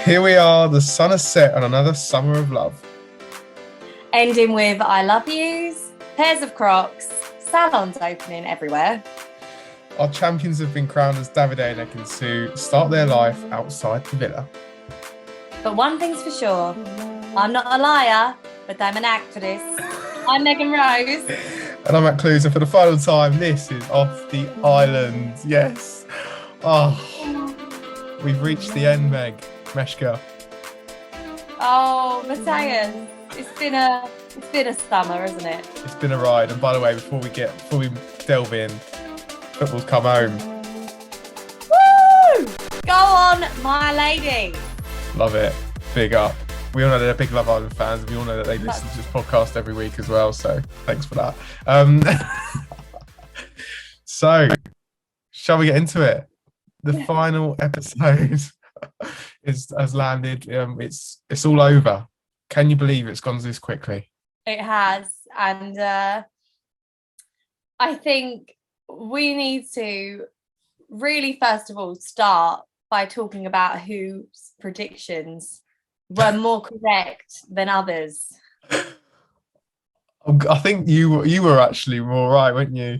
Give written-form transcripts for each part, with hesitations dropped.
Here we are, the sun has set on another summer of love. Ending with I love yous, pairs of Crocs, salons opening everywhere. Our champions have been crowned as Davide Ekin-Su start their life outside the villa. But one thing's for sure, I'm not a liar, but I'm an actress. I'm Megan Rose. And I'm at Clewes, and for the final time, this is Off the Island. Yes. Oh, we've reached the end, Meg. Meshka. Oh, Matteus, it's been a summer, isn't it? It's been a ride. And by the way, before we delve in, football's come home. Woo! Go on, my lady. Love it. Big up. We all know they're big Love Island fans, and we all know that they listen to this podcast every week as well. So thanks for that. So, shall we get into it? The final episode has landed. It's all over. Can you believe it's gone this quickly? It has, and I think we need to really, first of all, start by talking about whose predictions were more correct than others. I think you were actually more right, weren't you?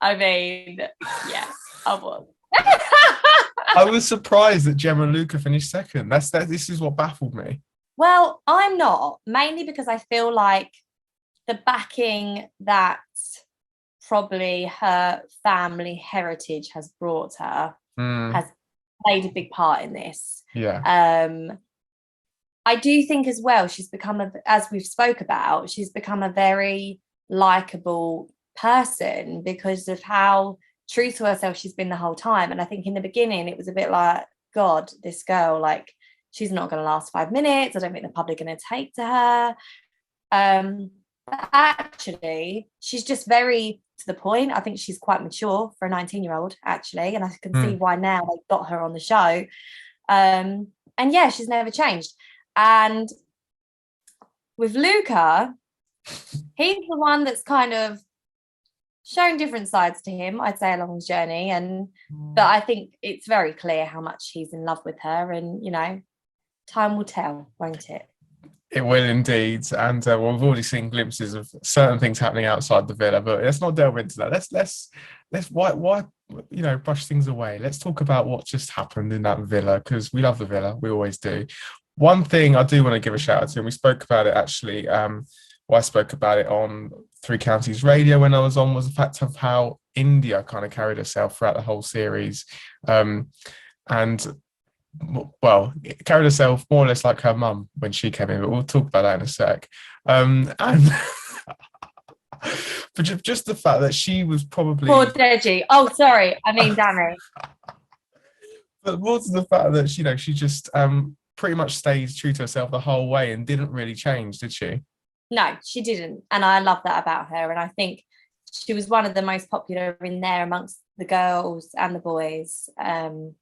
I mean, yes, I was. I was surprised that Gemma and Luca finished second. This is what baffled me. Well, I'm not, mainly because I feel like the backing that probably her family heritage has brought her has played a big part in this. Yeah. I do think as well she's become, as we've spoke about, she's become a very likable person because of how true to herself she's been the whole time. And I think in the beginning it was a bit like, God, this girl, like, she's not going to last 5 minutes. I don't think the public are going to take to her. But actually, she's just very to the point. I think she's quite mature for a 19-year-old, actually. And I can see why now they got her on the show. And yeah, she's never changed. And with Luca, he's the one that's kind of shown different sides to him, I'd say, along his journey. But I think it's very clear how much he's in love with her. And, you know, time will tell, won't it? It will indeed. And we've already seen glimpses of certain things happening outside the villa, but let's not delve into that. Let's why brush things away. Let's talk about what just happened in that villa, because we love the villa. We always do. One thing I do want to give a shout out to, and we spoke about it actually, I spoke about it on Three Counties Radio when I was on, was the fact of how India kind of carried herself throughout the whole series. It carried herself more or less like her mum when she came in, but we'll talk about that in a sec. But just the fact that she was probably... Poor Deji. Oh, sorry. I mean, Danny. But more to the fact that, she just pretty much stays true to herself the whole way and didn't really change, did she? No, she didn't. And I love that about her. And I think she was one of the most popular in there amongst the girls and the boys. And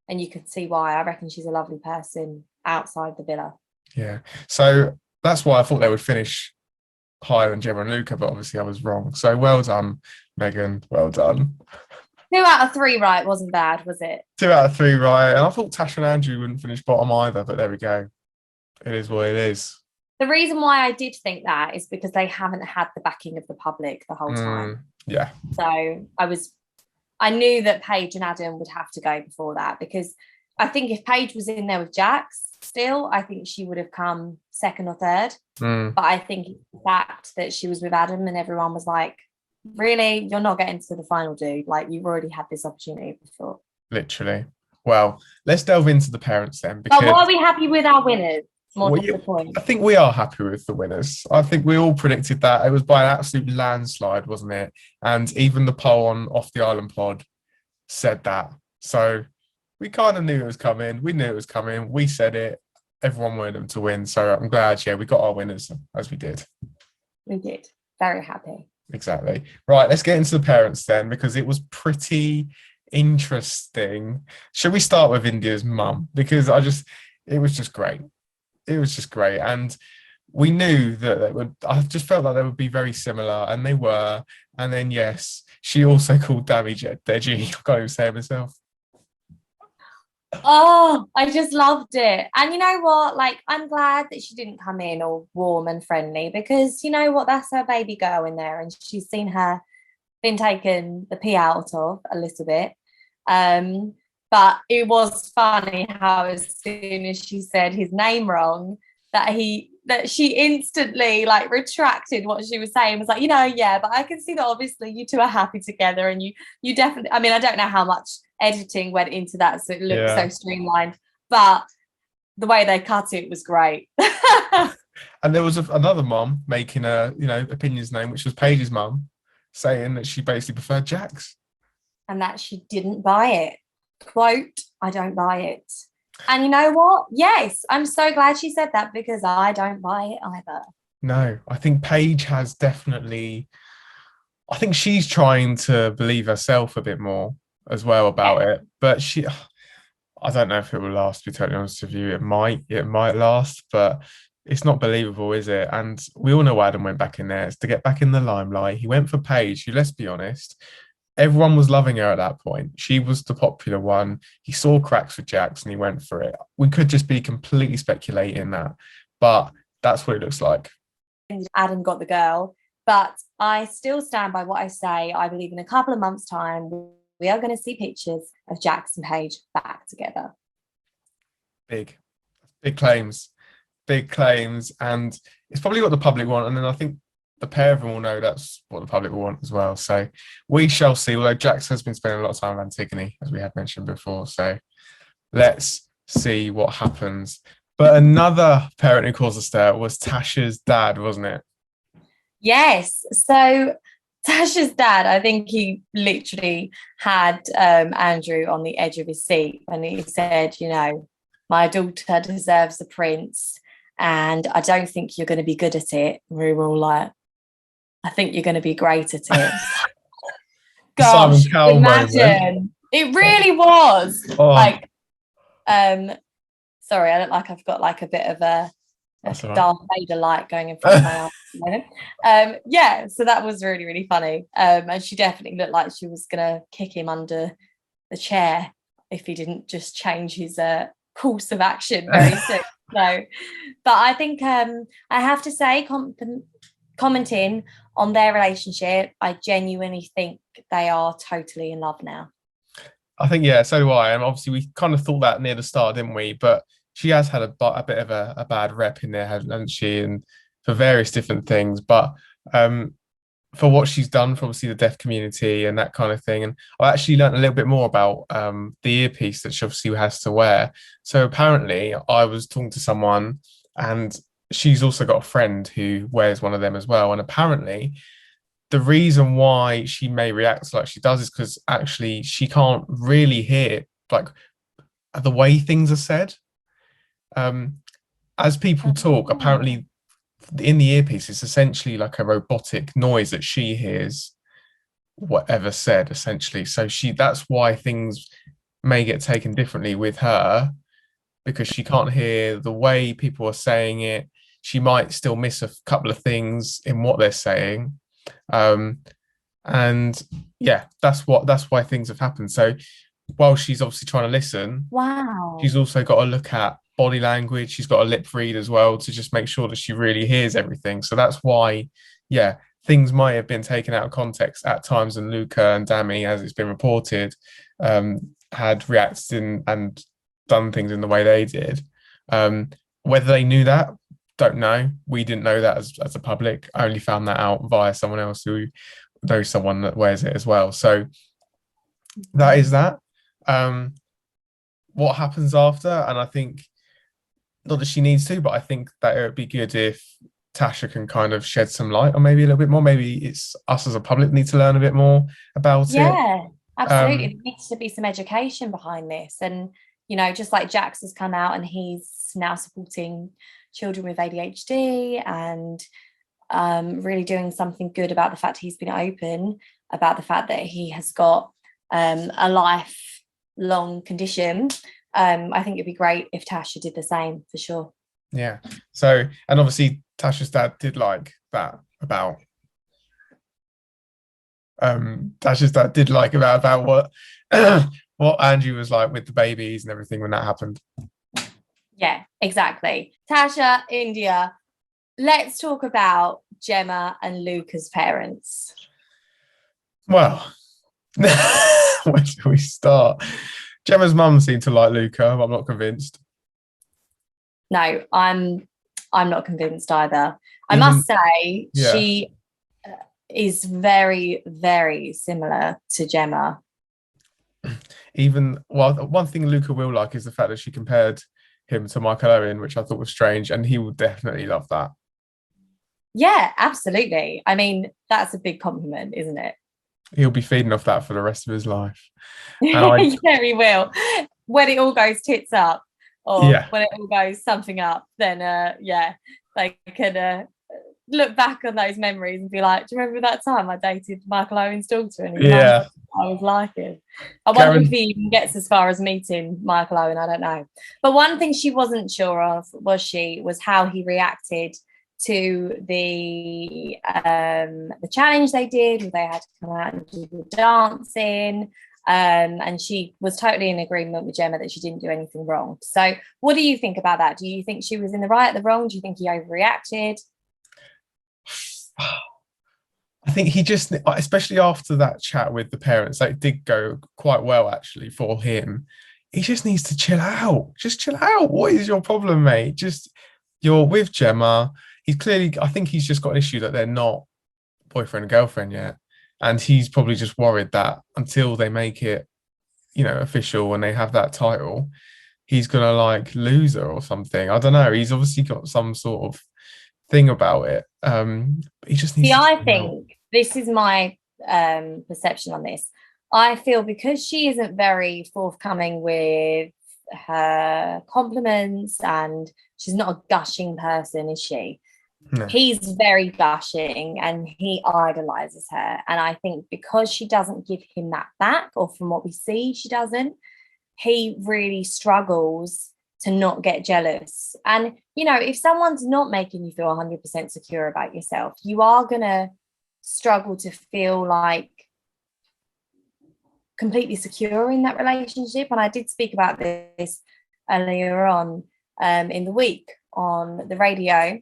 you could see why. I reckon she's a lovely person outside the villa. Yeah. So that's why I thought they would finish higher than Gemma and Luca, but obviously I was wrong. So well done, Megan. Well done. 2 out of 3 right wasn't bad, was it? 2 out of 3 right. And I thought Tasha and Andrew wouldn't finish bottom either, but there we go. It is what it is. The reason why I did think that is because they haven't had the backing of the public the whole time. Yeah. So I knew that Paige and Adam would have to go before that, because I think if Paige was in there with Jax still, I think she would have come second or third. But I think the fact that she was with Adam and everyone was like, really, you're not getting to the final, dude. Like, you've already had this opportunity before. Literally. Well, let's delve into the parents then. Because... But why are we happy with our winners? More to the point. I think we are happy with the winners. I think we all predicted that. It was by an absolute landslide, wasn't it? And even the poll on Off the Island pod said that. So we kind of knew it was coming. We knew it was coming. We said it. Everyone wanted them to win. So I'm glad, we got our winners as we did. We did. Very happy. Exactly. Right, let's get into the parents then, because it was pretty interesting. Should we start with India's mum? Because it was just great. It was just great. And we knew that I just felt like they would be very similar, and they were. And then, yes, she also called Deji. I can't even say it myself. Oh, I just loved it. And you know what? Like, I'm glad that she didn't come in all warm and friendly because you know what? That's her baby girl in there, and she's seen her been taken the pee out of a little bit. Um, but it was funny how as soon as she said his name wrong, that she instantly like retracted what she was saying, was like, yeah, but I can see that obviously you two are happy together, and you definitely, I mean, I don't know how much editing went into that so it looks so Yeah. streamlined, but the way they cut it was great. And there was another mom making a, opinions known, which was Paige's mum, saying that she basically preferred Jack's. And that she didn't buy it. Quote, I don't buy it. And you know what? Yes, I'm so glad she said that because I don't buy it either. No, I think Paige has definitely, I think she's trying to believe herself a bit more as well about it. But I don't know if it will last, to be totally honest with you. It might last, but it's not believable, is it? And we all know Adam went back in there. It's to get back in the limelight. He went for Paige, who, let's be honest, everyone was loving her at that point. She was the popular one. He saw cracks with Jax and he went for it. We could just be completely speculating that, but that's what it looks like. Adam got the girl, but I still stand by what I say. I believe in a couple of months' time, we are going to see pictures of Jax and Paige back together. Big, big claims, big claims. And it's probably what the public want. And then I think the pair of them will know that's what the public will want as well. So we shall see. Although Jax has been spending a lot of time with Antigone, as we had mentioned before. So let's see what happens. But another parent who caused a stir was Tasha's dad, wasn't it? Yes. So Tasha's dad, I think he literally had Andrew on the edge of his seat when he said, my daughter deserves a prince and I don't think you're going to be good at it. And we were all like, I think you're going to be great at it. Simon Gosh, Cowell moment. imagine. It really was. Oh. Like, sorry, I look like I've got like a bit of a Darth Vader light going in front of my eyes. Yeah, so that was really, really funny. And she definitely looked like she was gonna kick him under the chair if he didn't just change his course of action very soon. So, but I think I have to say, commenting on their relationship, I genuinely think they are totally in love now. I think, yeah, so do I. And obviously, we kind of thought that near the start, didn't we? But she has had a bit of a bad rep in there, hasn't she? And for various different things. But for what she's done for obviously the deaf community and that kind of thing. And I actually learned a little bit more about the earpiece that she obviously has to wear. So apparently, I was talking to someone and she's also got a friend who wears one of them as well. And apparently, the reason why she may react like she does is because actually she can't really hear like the way things are said. As people talk, apparently in the earpiece, it's essentially like a robotic noise that she hears whatever said, essentially. So that's why things may get taken differently with her, because she can't hear the way people are saying it. She might still miss a couple of things in what they're saying. And yeah, that's why things have happened. So while she's obviously trying to listen, wow, she's also got to look at body language. She's got a lip read as well to just make sure that she really hears everything. So that's why, yeah, things might have been taken out of context at times, and Luca and Dami, as it's been reported, had reacted and done things in the way they did. Whether they knew that, don't know. We didn't know that as a public. I only found that out via someone else who knows someone that wears it as well. So that is that. What happens after? And I think, not that she needs to, but I think that it would be good if Tasha can kind of shed some light, or maybe a little bit more. Maybe it's us as a public need to learn a bit more about it. Yeah, absolutely. There needs to be some education behind this. And, just like Jax has come out and he's now supporting children with ADHD and really doing something good about the fact he's been open about the fact that he has got a lifelong condition. I think it'd be great if Tasha did the same, for sure. Yeah. So, and obviously Tasha's dad did like that about Tasha's dad did like about what what Andrew was like with the babies and everything when that happened. Yeah, exactly. Tasha, India, let's talk about Gemma and Luca's parents. Well, where do we start? Gemma's mum seemed to like Luca. I'm not convinced. No, I'm not convinced either. I Even, must say, yeah. she is very, very similar to Gemma. Even, well, one thing Luca will like is the fact that she compared him to Michael Owen, which I thought was strange, and he will definitely love that. Yeah, absolutely. I mean, that's a big compliment, isn't it? He'll be feeding off that for the rest of his life. And I, Yeah, he will. When it all goes tits up, or yeah, when it all goes something up, then yeah, they can look back on those memories and be like, do you remember that time I dated Michael Owen's daughter and his mum yeah. said I was like it? I wonder if Karen, he even gets as far as meeting Michael Owen. I don't know. But one thing she wasn't sure of was how he reacted to the challenge they did, where they had to come out and do the dancing. And she was totally in agreement with Gemma that she didn't do anything wrong. So what do you think about that? Do you think she was in the right or the wrong? Do you think he overreacted? I think he just, especially after that chat with the parents, that did go quite well actually for him. He just needs to chill out. Just chill out. What is your problem, mate? Just, you're with Gemma. He's clearly, I think he's just got an issue that they're not boyfriend and girlfriend yet. And he's probably just worried that until they make it, official and they have that title, he's gonna like lose her or something. I don't know. He's obviously got some sort of thing about it. He just needs See, to I chill out. think this is my perception on this. I feel because she isn't very forthcoming with her compliments and she's not a gushing person, is she? No. He's very gushing and he idolizes her. And I think because she doesn't give him that back, or from what we see, she doesn't, he really struggles to not get jealous. And, if someone's not making you feel 100% secure about yourself, you are going to struggle to feel like completely secure in that relationship. And I did speak about this earlier on in the week on the radio.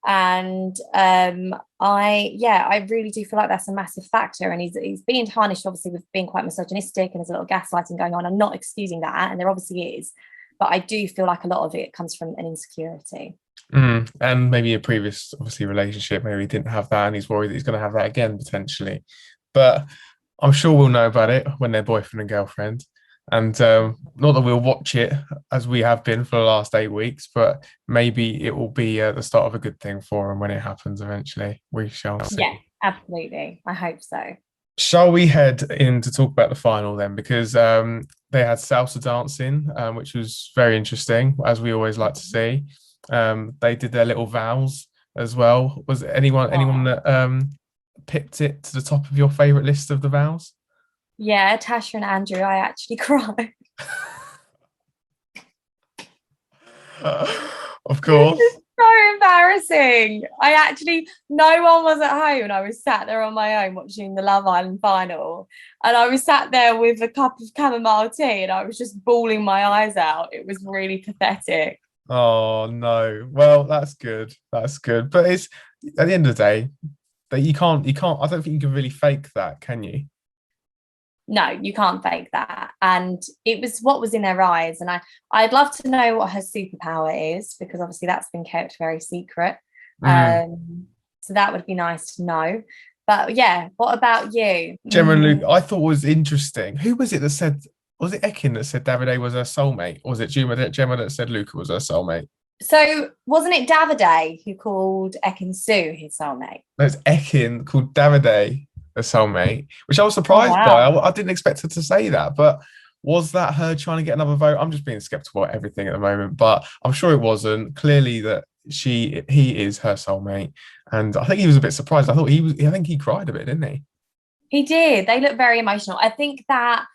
And I really do feel like that's a massive factor. And he's being tarnished, obviously, with being quite misogynistic, and there's a lot of gaslighting going on. I'm not excusing that, and there obviously is, but I do feel like a lot of it comes from an insecurity. And maybe a previous, obviously, relationship, maybe he didn't have that and he's worried that he's going to have that again potentially. But I'm sure we'll know about it when they're boyfriend and girlfriend. And not that we'll watch it as we have been for the last 8 weeks, but maybe it will be the start of a good thing for them when it happens eventually. We shall see. Yeah, absolutely. I hope so. Shall we head in to talk about the final then? Because they had salsa dancing, which was very interesting, as we always like to see. They did their little vows as well. Was anyone that picked it to the top of your favourite list of the vows? Yeah, Tasha and Andrew, I actually cried. Of course. It's so embarrassing. No one was at home, and I was sat there on my own watching the Love Island final. And I was sat there with a cup of chamomile tea, and I was just bawling my eyes out. It was really pathetic. Oh no. Well, that's good. That's good. But it's at the end of the day that you can't. I don't think you can really fake that, can you? No, you can't fake that. And it was what was in their eyes. And I'd love to know what her superpower is, because obviously that's been kept very secret. So that would be nice to know. But yeah, what about you? Gemma and Luke, I thought was interesting. Who was it that said? Was it Ekin that said Davide was her soulmate, or was it Gemma that said Luca was her soulmate? So wasn't it Davide who called Ekin-Su his soulmate? No, it's Ekin called Davide a soulmate, which I was Oh, surprised by. wow. I didn't expect her to say that, but was that her trying to get another vote? I'm just being skeptical at everything at the moment, but I'm sure it wasn't. Clearly that he is her soulmate, and I think he was a bit surprised. I think he cried a bit, didn't he? He did. They look very emotional. I think that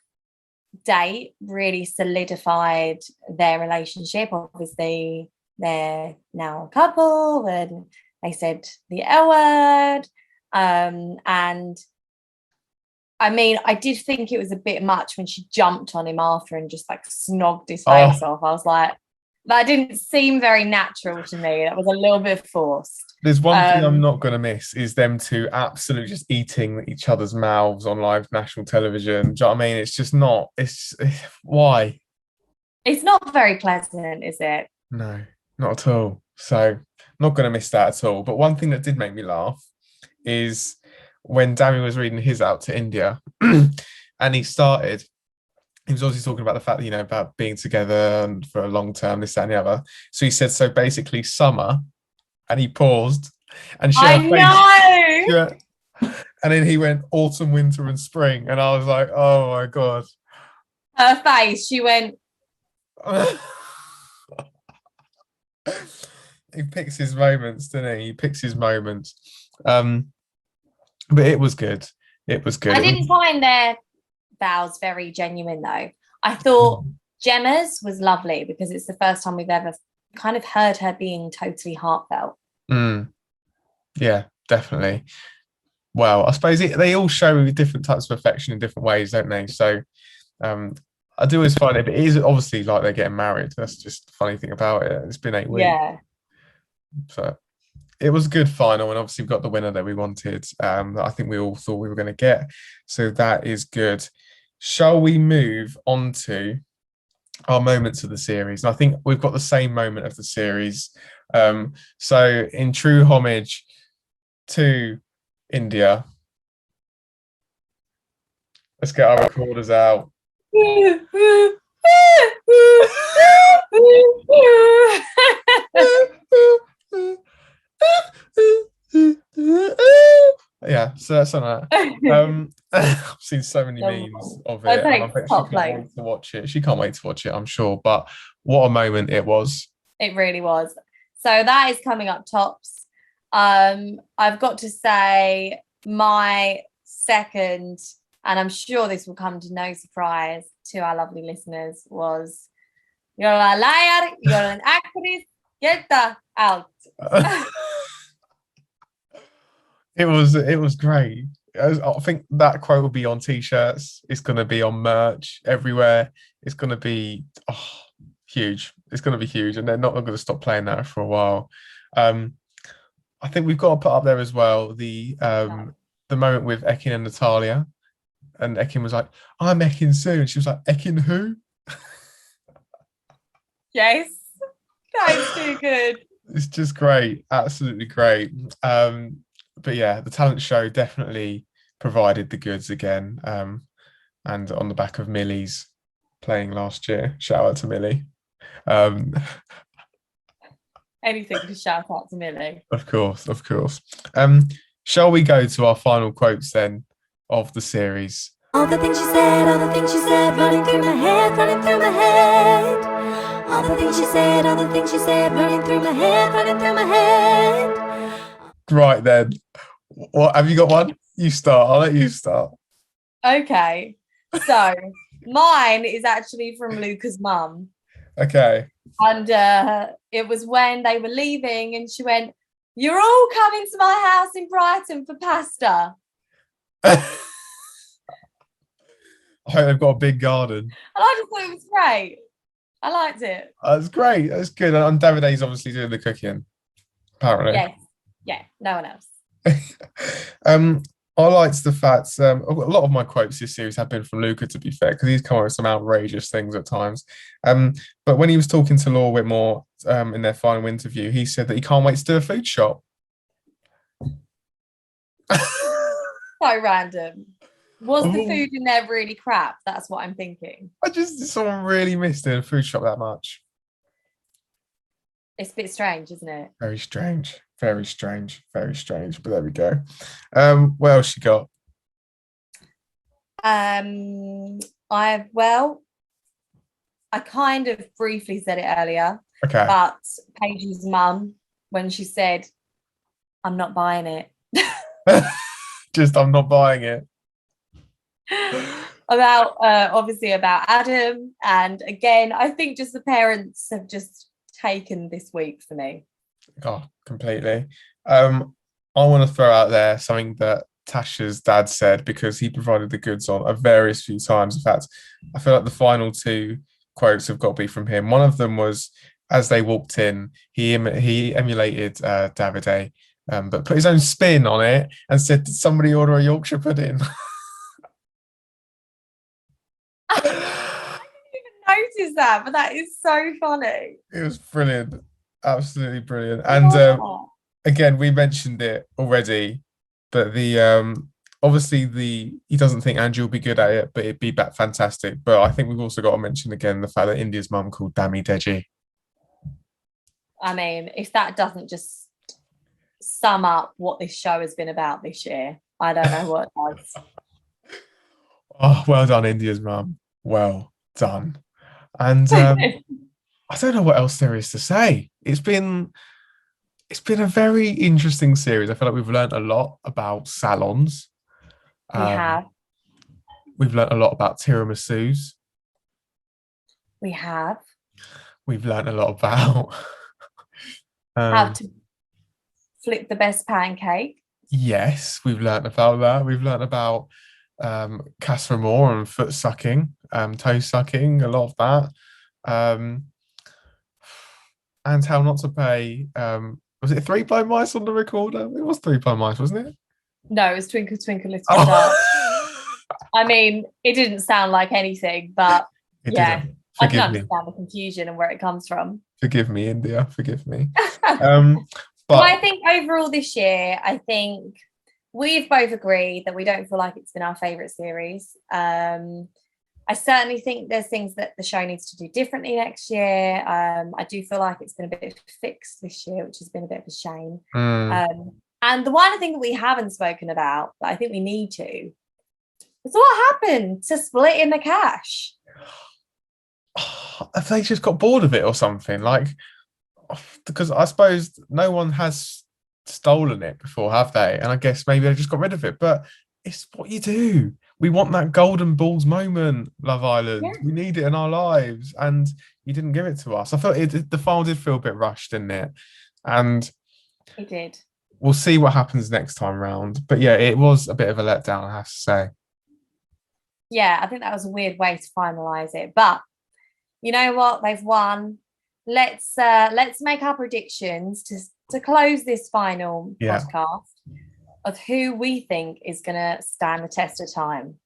date really solidified their relationship. Obviously, they're now a couple, and they said the L word. And I mean, I did think it was a bit much when she jumped on him after and just like snogged his Oh. face off. I was like, that didn't seem very natural to me. That was a little bit forced. There's one thing I'm not going to miss is them two absolutely just eating each other's mouths on live national television. Do you know what I mean? It's just not. Why? It's not very pleasant, is it? No, not at all. So not going to miss that at all. But one thing that did make me laugh is when Dami was reading his out to India and he was obviously talking about the fact that, about being together and for a long term, this, that, and the other. So he said, so basically summer, and he paused and she had a face. And then he went autumn, winter, and spring. And I was like, oh my God. Her face, she went. He picks his moments, doesn't he? He picks his moments. But it was good. It was good. I didn't find their vows very genuine, though. I thought Gemma's was lovely because it's the first time we've ever kind of heard her being totally heartfelt. Yeah, definitely. Well, I suppose they all show different types of affection in different ways, don't they? So I do always find it, but it is obviously like they're getting married. That's just the funny thing about it. It's been 8 weeks. Yeah. So it was a good final, and obviously we got the winner that we wanted, that I think we all thought we were going to get. So that is good. Shall we move on to our moments of the series? And I think we've got the same moment of the series. So in true homage to India, let's get our recorders out. Yeah, so that's on that. I've seen so many memes of it. I bet she can't wait to watch it. She can't wait to watch it, I'm sure. But what a moment it was. It really was. So that is coming up tops. I've got to say my second, and I'm sure this will come to no surprise to our lovely listeners, was "You're a liar, you're an actress, get out." It was great. I think that quote will be on t-shirts. It's going to be on merch everywhere. It's going to be huge. It's going to be huge, and they're not going to stop playing that for a while. I think we've got to put up there as well the moment with Ekin and Natalia, and Ekin was like, "I'm Ekin-Su," and she was like, "Ekin who?" Yes, that is too good. It's just great, absolutely great. But yeah, the talent show definitely provided the goods again. And on the back of Millie's playing last year, shout out to Millie. Anything to shout out to Millie. Of course. Shall we go to our final quotes then of the series? All the things she said, running through my head. All the things she said, running through my head. Right then. What have you got one? You start. I'll let you start. Okay. So mine is actually from Luca's mum. Okay. And it was when they were leaving and she went, "You're all coming to my house in Brighton for pasta." I hope they've got a big garden. And I just thought it was great. I liked it. That's great. That's good. And Davide's obviously doing the cooking, apparently. Yes. Yeah, no one else. I liked the fact a lot of my quotes this series have been from Luca, to be fair, because he's come up with some outrageous things at times. But when he was talking to Laura Whitmore in their final interview, he said that he can't wait to do a food shop. So random. Was the food in there really crap? That's what I'm thinking. Someone really missed doing a food shop that much. It's a bit strange, isn't it? Very strange. But there we go. What else you got? I kind of briefly said it earlier. Okay. But Paige's mum, when she said, "I'm not buying it." Just, I'm not buying it. Obviously about Adam, and again, I think just the parents have just taken this week for me. Oh, completely. I want to throw out there something that Tasha's dad said, because he provided the goods on a various few times. In fact, I feel like the final two quotes have got to be from him. One of them was, as they walked in, he emulated Davide, but put his own spin on it and said, "Did somebody order a Yorkshire pudding?" I didn't even notice that, but that is so funny. It was brilliant, absolutely brilliant. And again, we mentioned it already, but obviously he doesn't think Andrew will be good at it, but it'd be fantastic. But I think we've also got to mention again the fact that India's mum called Dami Deji. I mean, if that doesn't just sum up what this show has been about this year, I don't know what does. Oh, well done, India's mum. Well done. And I don't know what else there is to say. It's been a very interesting series. I feel like we've learned a lot about salons. We have. We've learned a lot about tiramisus. We have. We've learned a lot about how to flip the best pancake. Yes, we've learned about that. We've learned about Casa Amor and foot sucking, toe sucking, a lot of that. And how not to pay. Was it Three Blind Mice on the recorder? It was Three Blind Mice, wasn't it? No, it was Twinkle Twinkle Little Star. I mean, it didn't sound like anything, but yeah, I can understand the confusion and where it comes from. Forgive me, India. Forgive me. But I think overall this year, I think we've both agreed that we don't feel like it's been our favourite series. I certainly think there's things that the show needs to do differently next year. I do feel like it's been a bit fixed this year, which has been a bit of a shame. And the one thing that we haven't spoken about, that I think we need to, is what happened to splitting the cash. Have they just got bored of it or something? Like, because I suppose no one has stolen it before, have they? And I guess maybe they just got rid of it. But it's what you do. We want that golden balls moment, Love Island. Yeah. We need it in our lives, and you didn't give it to us. I felt the final did feel a bit rushed, didn't it? And it did. We'll see what happens next time round. But yeah, it was a bit of a letdown, I have to say. Yeah, I think that was a weird way to finalise it. But you know what? They've won. Let's make our predictions to close this final podcast of who we think is going to stand the test of time.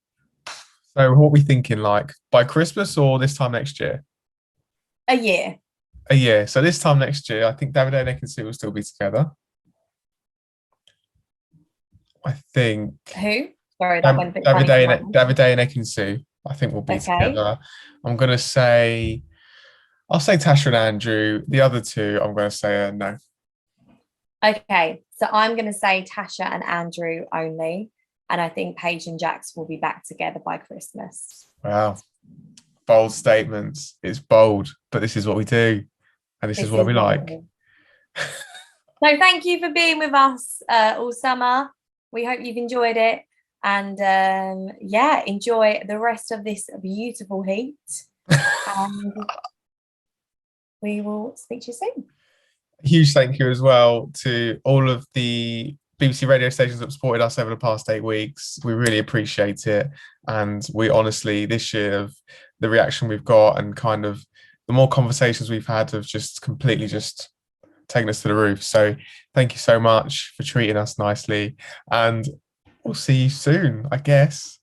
So what are we thinking, like by Christmas or this time next year? A year. A year. So this time next year, I think Davide Ekin-Su will still be together. I think... Who? Sorry, that went a bit Davide and Ekin-Su, I think will be together. I'm going to say... I'll say Tasha and Andrew. The other two, I'm going to say no. Okay, so I'm going to say Tasha and Andrew only. And I think Paige and Jax will be back together by Christmas. Wow. Bold statements. It's bold, but this is what we do. And this is what we like. So thank you for being with us all summer. We hope you've enjoyed it. And enjoy the rest of this beautiful heat. And we will speak to you soon. A huge thank you as well to all of the BBC radio stations that have supported us over the past 8 weeks. We really appreciate it. And we honestly, this year, of the reaction we've got and kind of the more conversations we've had have just completely just taken us to the roof. So thank you so much for treating us nicely. And we'll see you soon, I guess.